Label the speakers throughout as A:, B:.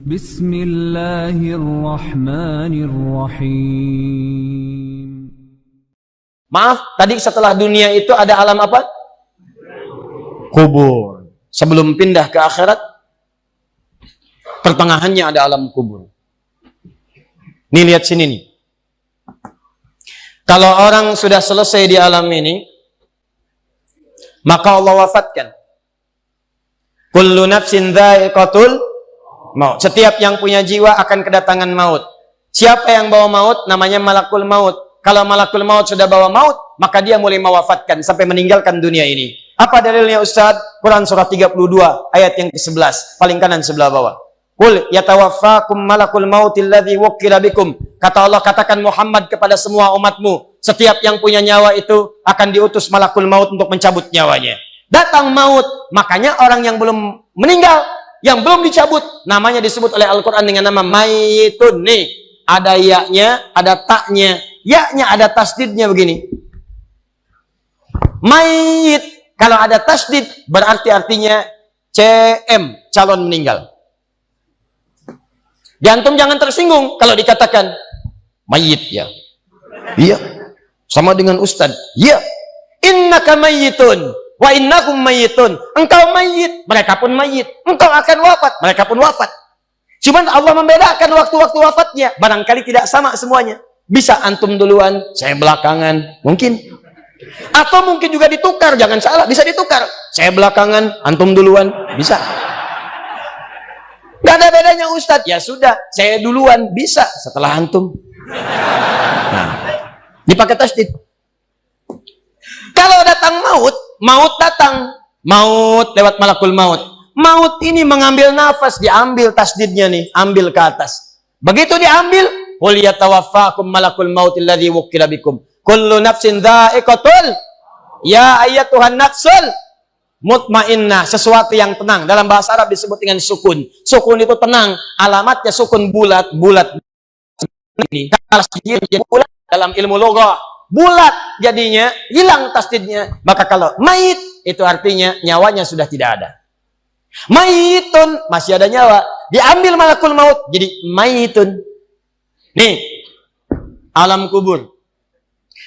A: Bismillahirrahmanirrahim.
B: Maaf, tadi setelah dunia itu ada alam apa? Kubur. Sebelum pindah ke akhirat, pertengahannya ada alam kubur. Nih lihat sini nih. Kalau orang sudah selesai di alam ini, maka Allah wafatkan. Kullu nafsin dha'iqatul maut. Setiap yang punya jiwa akan kedatangan maut. Siapa yang bawa maut? Namanya malakul maut. Kalau malakul maut sudah bawa maut, maka dia mulai mewafatkan sampai meninggalkan dunia ini. Apa dalilnya Ustaz? Quran surah 32 ayat yang ke-11, paling kanan sebelah bawah. Qul yatawaffakum malakul mautil ladzi wukkila bikum. Kata Allah, katakan Muhammad kepada semua umatmu, setiap yang punya nyawa itu akan diutus malakul maut untuk mencabut nyawanya. Datang maut, makanya orang yang belum meninggal, yang belum dicabut, namanya disebut oleh Al-Quran dengan nama mayitun. Nih, ada ya-nya, ada taknya. Ya-nya ada tasdidnya begini. Mayit. Kalau ada tasdid, berarti artinya CM, calon meninggal. Jantung jangan tersinggung kalau dikatakan mayit ya. Iya. Sama dengan Ustaz. Iya. Innaka mayyitun. Wa innakum mayyitun. Engkau mayit, mereka pun mayit. Engkau akan wafat, mereka pun wafat. Cuman Allah membedakan waktu-waktu wafatnya. Barangkali tidak sama semuanya. Bisa antum duluan, saya belakangan. Mungkin. Atau mungkin juga ditukar. Jangan salah, bisa ditukar. Saya belakangan, antum duluan. Bisa. Gak ada bedanya Ustadz. Ya sudah, saya duluan. Bisa setelah antum. Nah, dipakai tasdid. Kalau datang maut, maut datang, maut lewat malakul maut. Maut ini mengambil nafas, diambil tasdidnya nih, ambil ke atas. Begitu diambil, qul yatawaffakum malakul mautil ladzi wukkila bikum. Kullu nafsin dha'iqatul. Ya ayyatuhan nafsul mutmainnah, sesuatu yang tenang. Dalam bahasa Arab disebut dengan sukun. Sukun itu tenang, alamatnya sukun bulat, bulat. Ini bulat dalam ilmu loghah. Bulat jadinya, hilang tasdidnya. Maka kalau mayit, itu artinya nyawanya sudah tidak ada. Mayitun, masih ada nyawa. Diambil malakul maut, jadi mayitun. Nih, alam kubur.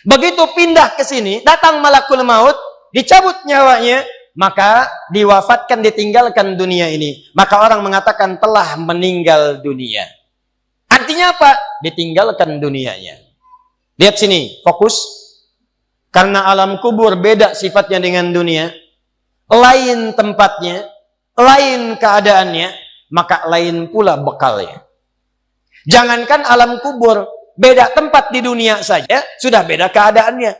B: Begitu pindah ke sini, datang malakul maut, dicabut nyawanya, maka diwafatkan, ditinggalkan dunia ini. Maka orang mengatakan telah meninggal dunia. Artinya apa? Ditinggalkan dunianya. Lihat sini, fokus. Karena alam kubur beda sifatnya dengan dunia, lain tempatnya, lain keadaannya, maka lain pula bekalnya. Jangankan alam kubur, beda tempat di dunia saja, sudah beda keadaannya.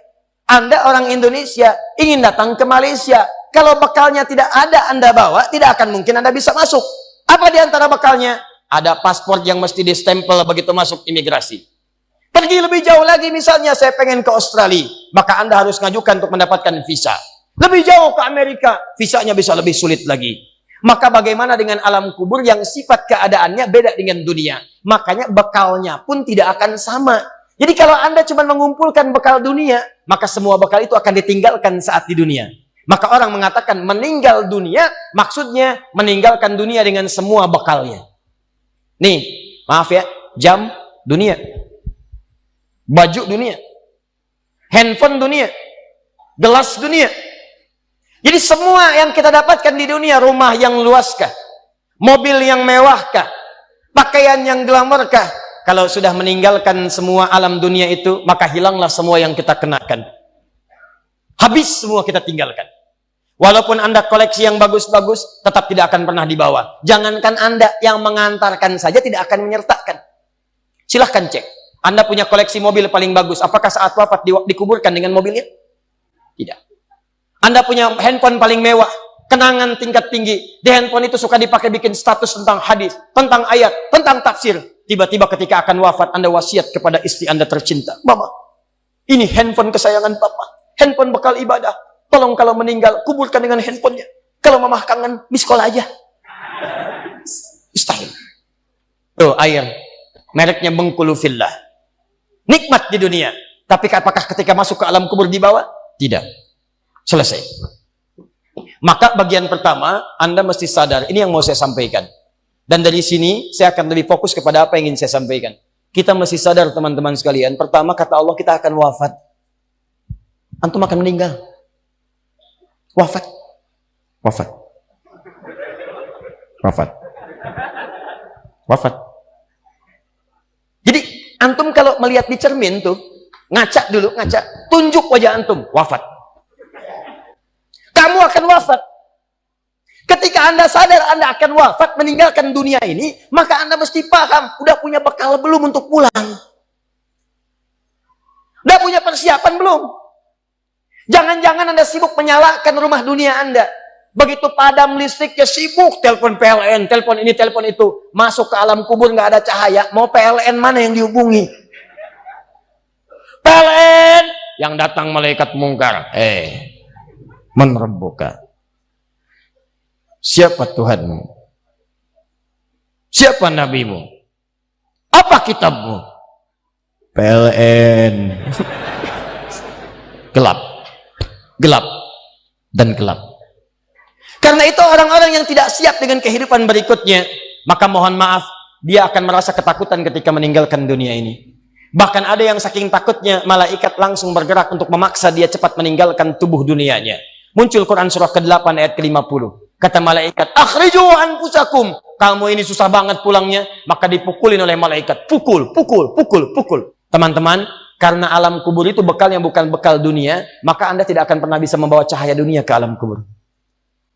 B: Anda orang Indonesia, ingin datang ke Malaysia, kalau bekalnya tidak ada Anda bawa, tidak akan mungkin Anda bisa masuk. Apa di antara bekalnya? Ada paspor yang mesti distempel begitu masuk imigrasi. Pergi lebih jauh lagi, misalnya saya pengen ke Australia, maka Anda harus ngajukan untuk mendapatkan visa. Lebih jauh ke Amerika, visanya bisa lebih sulit lagi. Maka bagaimana dengan alam kubur yang sifat keadaannya beda dengan dunia? Makanya bekalnya pun tidak akan sama. Jadi kalau Anda cuma mengumpulkan bekal dunia, maka semua bekal itu akan ditinggalkan saat di dunia. Maka orang mengatakan meninggal dunia, maksudnya meninggalkan dunia dengan semua bekalnya. Nih, maaf ya, jam dunia. Baju dunia, handphone dunia, gelas dunia. Jadi semua yang kita dapatkan di dunia, rumah yang luaskah, mobil yang mewahkah, pakaian yang glamorkah, kalau sudah meninggalkan semua alam dunia itu, maka hilanglah semua yang kita kenakan. Habis semua kita tinggalkan. Walaupun Anda koleksi yang bagus-bagus, tetap tidak akan pernah dibawa. Jangankan Anda yang mengantarkan saja tidak akan menyertakan. Silahkan cek. Anda punya koleksi mobil paling bagus, apakah saat wafat dikuburkan dengan mobilnya? Tidak. Anda punya handphone paling mewah, kenangan tingkat tinggi. Di handphone itu suka dipakai bikin status tentang hadis, tentang ayat, tentang tafsir. Tiba-tiba ketika akan wafat, Anda wasiat kepada istri Anda tercinta. Mama, ini handphone kesayangan Papa. Handphone bekal ibadah. Tolong kalau meninggal, kuburkan dengan handphonenya. Kalau Mama kangen, miss call aja. Mustahil. Tuh, air. Mereknya Bengkulu Fillah. Nikmat di dunia. Tapi apakah ketika masuk ke alam kubur dibawa? Tidak. Selesai. Maka bagian pertama, Anda mesti sadar. Ini yang mau saya sampaikan. Dan dari sini saya akan lebih fokus kepada apa yang ingin saya sampaikan. Kita mesti sadar teman-teman sekalian. Pertama, kata Allah kita akan wafat. Antum akan meninggal. Wafat. Wafat. Wafat. Wafat. Jadi antum kalau melihat di cermin tuh, ngaca dulu, ngaca. Tunjuk wajah antum. Wafat. Kamu akan wafat. Ketika Anda sadar Anda akan wafat, meninggalkan dunia ini, maka Anda mesti paham, udah punya bekal belum untuk pulang? Udah punya persiapan belum? Jangan-jangan Anda sibuk menyalakan rumah dunia Anda. Begitu padam listriknya, sibuk telepon PLN, telepon ini, telepon itu. Masuk ke alam kubur nggak ada cahaya, mau PLN mana yang dihubungi? PLN! Yang datang malaikat mungkar. Menerbuka. Siapa Tuhanmu? Siapa nabimu? Apa kitabmu? PLN. Gelap. Gelap. Dan gelap. Karena itu orang-orang yang tidak siap dengan kehidupan berikutnya, maka mohon maaf, dia akan merasa ketakutan ketika meninggalkan dunia ini. Bahkan ada yang saking takutnya, malaikat langsung bergerak untuk memaksa dia cepat meninggalkan tubuh dunianya. Muncul Quran surah ke-8 ayat ke-50. Kata malaikat, akhriju anfusakum. Kamu ini susah banget pulangnya, maka dipukulin oleh malaikat. Pukul, pukul, pukul, pukul. Teman-teman, karena alam kubur itu bekalnya bukan bekal dunia, maka Anda tidak akan pernah bisa membawa cahaya dunia ke alam kubur.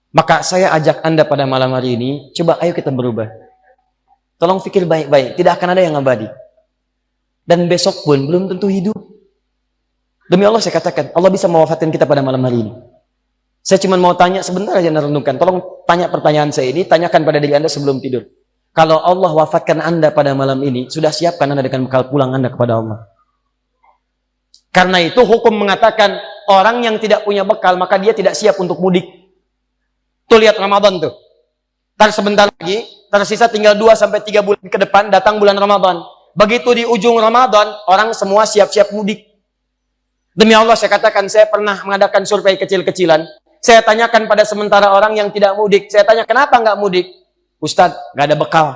B: Maka saya ajak Anda pada malam hari ini, coba ayo kita berubah. Tolong pikir baik-baik, tidak akan ada yang abadi. Dan besok pun belum tentu hidup. Demi Allah saya katakan, Allah bisa mewafatkan kita pada malam hari ini. Saya cuma mau tanya sebentar aja merenungkan. Tolong tanya pertanyaan saya ini, tanyakan pada diri Anda sebelum tidur. Kalau Allah wafatkan Anda pada malam ini, sudah siapkan Anda dengan bekal pulang Anda kepada Allah. Karena itu hukum mengatakan orang yang tidak punya bekal, maka dia tidak siap untuk mudik. Tuh lihat Ramadan tuh. Ntar sebentar lagi, tersisa tinggal 2-3 bulan ke depan, datang bulan Ramadan. Begitu di ujung Ramadan, orang semua siap-siap mudik. Demi Allah saya katakan, saya pernah mengadakan survei kecil-kecilan. Saya tanyakan pada sementara orang yang tidak mudik. Saya tanya, kenapa nggak mudik? Ustadz, nggak ada bekal.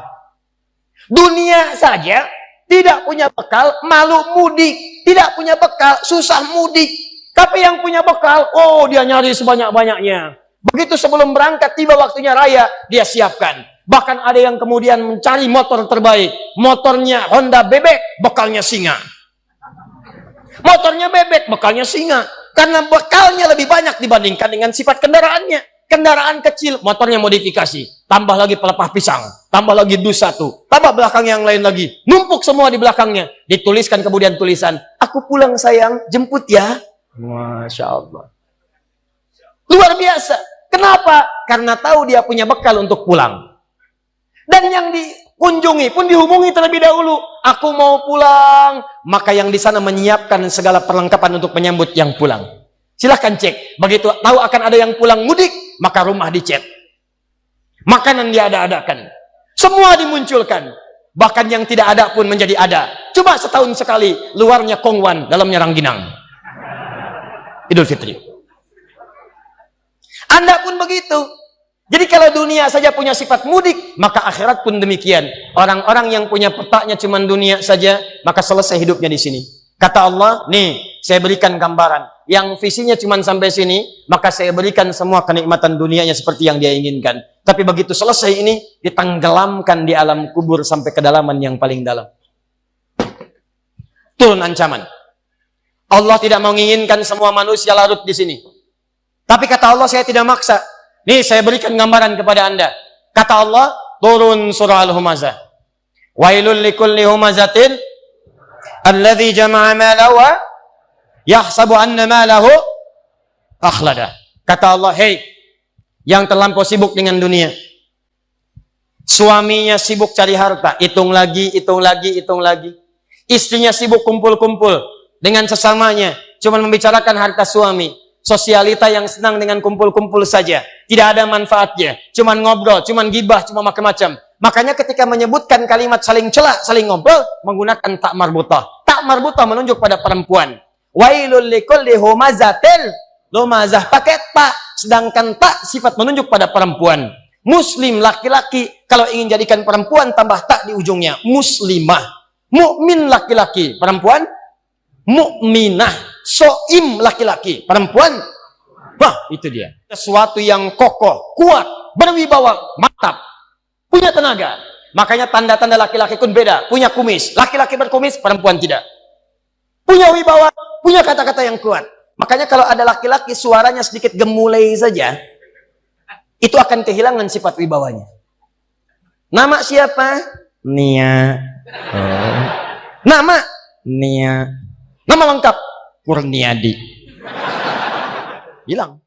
B: Dunia saja tidak punya bekal, malu mudik. Tidak punya bekal, susah mudik. Tapi yang punya bekal, oh dia nyari sebanyak-banyaknya. Begitu sebelum berangkat, tiba waktunya raya, dia siapkan. Bahkan ada yang kemudian mencari motor terbaik. Motornya Honda bebek, bekalnya singa. Motornya bebek, bekalnya singa. Karena bekalnya lebih banyak dibandingkan dengan sifat kendaraannya. Kendaraan kecil, motornya modifikasi. Tambah lagi pelepah pisang. Tambah lagi dus 1. Tambah belakang yang lain lagi. Numpuk semua di belakangnya. Dituliskan kemudian tulisan, aku pulang sayang, jemput ya. Masya Allah. Luar biasa. Kenapa? Karena tahu dia punya bekal untuk pulang. Dan yang dikunjungi pun dihubungi terlebih dahulu. Aku mau pulang. Maka yang di sana menyiapkan segala perlengkapan untuk menyambut yang pulang. Silahkan cek. Begitu tahu akan ada yang pulang mudik, maka rumah dicet. Makanan diada-adakan. Semua dimunculkan. Bahkan yang tidak ada pun menjadi ada. Coba setahun sekali. Luarnya kongwan, dalamnya rangginang. Idul Fitri. Anda pun begitu. Jadi kalau dunia saja punya sifat mudik, maka akhirat pun demikian. Orang-orang yang punya petaknya cuma dunia saja, maka selesai hidupnya di sini. Kata Allah, nih, saya berikan gambaran. Yang visinya cuma sampai sini, maka saya berikan semua kenikmatan dunianya seperti yang dia inginkan. Tapi begitu selesai ini, ditenggelamkan di alam kubur sampai kedalaman yang paling dalam. Turun ancaman. Allah tidak menginginkan semua manusia larut di sini. Tapi kata Allah, saya tidak maksa. Nih saya berikan gambaran kepada Anda. Kata Allah, turun surah Al-Humazah. Wailul likulli humazatin alladzi jama'a malahu wa yahsabu anna malahu akhlada. Kata Allah, hei yang terlampau sibuk dengan dunia. Suaminya sibuk cari harta, hitung lagi, hitung lagi, hitung lagi. Istrinya sibuk kumpul-kumpul dengan sesamanya, cuma membicarakan harta suami. Sosialita yang senang dengan kumpul-kumpul saja. Tidak ada manfaatnya. Cuman ngobrol, cuman gibah, cuma macam-macam. Makanya ketika menyebutkan kalimat saling cela, saling ngobrol, menggunakan tak marbutah. Tak marbutah menunjuk pada perempuan. Wailul likulli humazatil lumazah pakai tak. Sedangkan tak sifat menunjuk pada perempuan. Muslim laki-laki, kalau ingin jadikan perempuan tambah tak di ujungnya, muslimah. Mukmin laki-laki, perempuan mukminah. Soim laki-laki, perempuan. Wah, itu dia. Sesuatu yang kokoh, kuat, berwibawa, mantap, punya tenaga. Makanya tanda-tanda laki-laki pun beda. Punya kumis, laki-laki berkumis, perempuan tidak. Punya wibawa, punya kata-kata yang kuat. Makanya kalau ada laki-laki suaranya sedikit gemulai saja, itu akan kehilangan sifat wibawanya. Nama siapa? Nia. Oh. Nama? Nia. Nama lengkap? Kurniadi. Hilang.